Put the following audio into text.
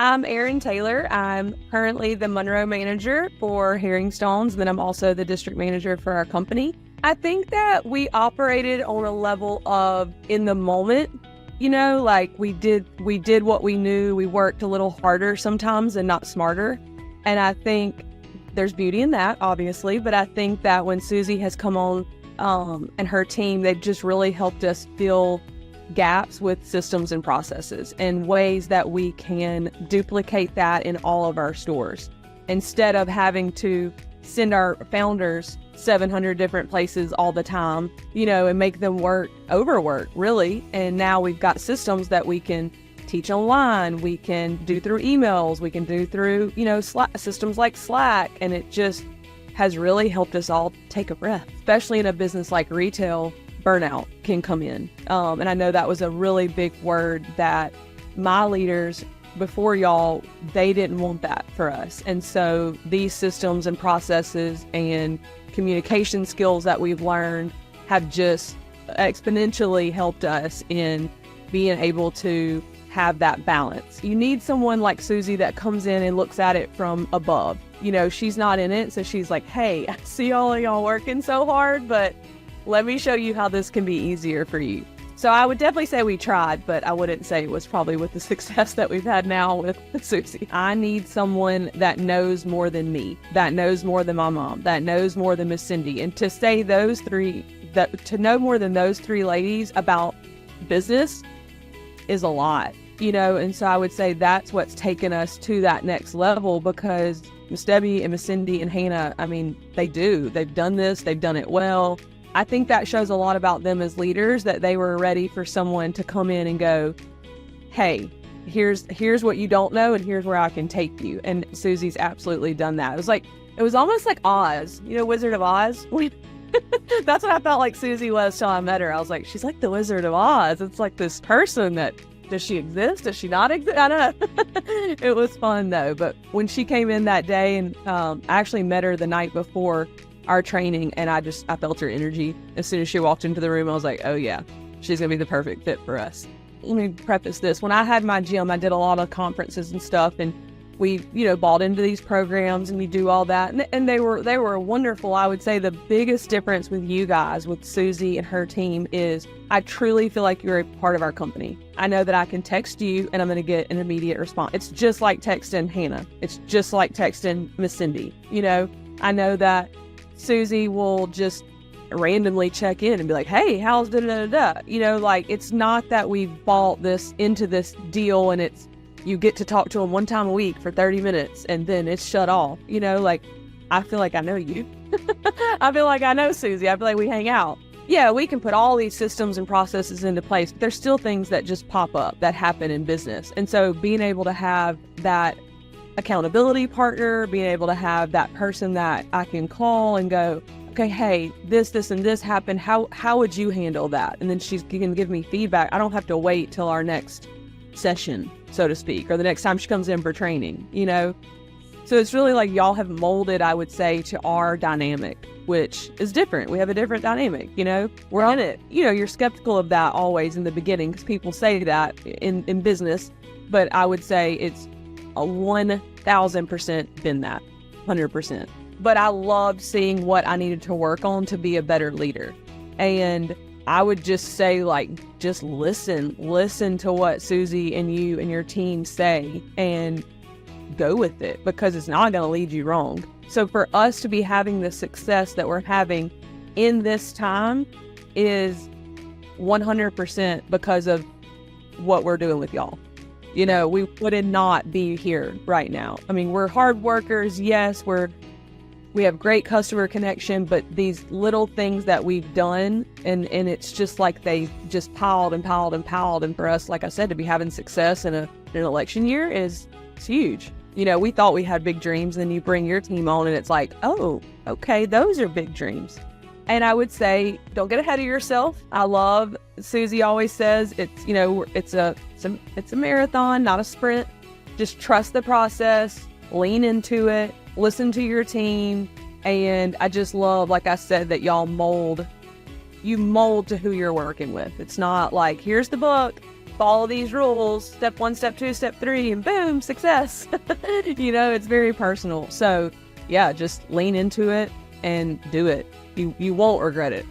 I'm Erin Taylor. I'm currently the Monroe manager for Herring Stones, and then I'm also the district manager for our company. I think that we operated on a level of in the moment, like we did what we knew. We worked a little harder sometimes and not smarter. And I think there's beauty in that, obviously, but I think that when Susie has come on and her team, they've just really helped us fill gaps with systems and processes and ways that we can duplicate that in all of our stores instead of having to send our founders 700 different places all the time, and make them overwork really. And now we've got systems that we can teach online, we can do through emails, we can do through, systems like Slack. And it just has really helped us all take a breath, especially in a business like retail. Burnout can come in. And I know that was a really big word that my leaders before y'all, they didn't want that for us. And so these systems and processes and communication skills that we've learned have just exponentially helped us in being able to have that balance. You need someone like Susie that comes in and looks at it from above. She's not in it. So she's like, hey, I see all of y'all working so hard, but let me show you how this can be easier for you. So I would definitely say we tried, but I wouldn't say it was probably with the success that we've had now with Susie. I need someone that knows more than me, that knows more than my mom, that knows more than Miss Cindy. And to say to know more than those three ladies about business is a lot, and so I would say that's what's taken us to that next level, because Miss Debbie and Miss Cindy and Hannah, they've done this, they've done it well. I think that shows a lot about them as leaders, that they were ready for someone to come in and go, hey, here's what you don't know, and here's where I can take you. And Susie's absolutely done that. It was almost like Oz, Wizard of Oz. That's what I felt like Susie was till I met her. I was like, she's like the Wizard of Oz. It's like this person that, does she exist? Does she not exist? I don't know. It was fun though. But when she came in that day, and I actually met her the night before our training, and I felt her energy. As soon as she walked into the room, I was like, oh yeah, she's gonna be the perfect fit for us. Let me preface this. When I had my gym, I did a lot of conferences and stuff, and we, bought into these programs, and we do all that. And they were wonderful. I would say the biggest difference with you guys, with Susie and her team, is I truly feel like you're a part of our company. I know that I can text you and I'm going to get an immediate response. It's just like texting Hannah. It's just like texting Miss Cindy. I know that Susie will just randomly check in and be like, hey, how's da-da-da-da? It's not that we bought this into this deal and you get to talk to them one time a week for 30 minutes and then it's shut off. I feel like I know you. I feel like I know Susie. I feel like we hang out. Yeah, we can put all these systems and processes into place, but there's still things that just pop up that happen in business. And so being able to have that accountability partner, being able to have that person that I can call and go, okay, hey, this, and this happened. How would you handle that? And then she can give me feedback. I don't have to wait till our next session, so to speak, or the next time she comes in for training, So it's really like y'all have molded, I would say, to our dynamic, which is different. We have a different dynamic, We're in it. You're skeptical of that always in the beginning, because people say that in business, but I would say it's a 1,000% been that, 100%. But I loved seeing what I needed to work on to be a better leader. And I would just say, just listen to what Susie and you and your team say and go with it, because it's not going to lead you wrong. So for us to be having the success that we're having in this time is 100% because of what we're doing with y'all. We would not be here right now. We're hard workers. Yes, we have great customer connection, but these little things that we've done, and it's just like they just piled and piled and piled. And for us, like I said, to be having success in an election year it's huge. We thought we had big dreams, and then you bring your team on and it's like, oh, okay, those are big dreams. And I would say, don't get ahead of yourself. I love, Susie always says, it's a marathon, not a sprint. Just trust the process, lean into it, listen to your team. And I just love, like I said, that y'all mold to who you're working with. It's not like, here's the book, follow these rules, step 1, step 2, step 3, and boom, success. It's very personal. So yeah, just lean into it and do it. You won't regret it.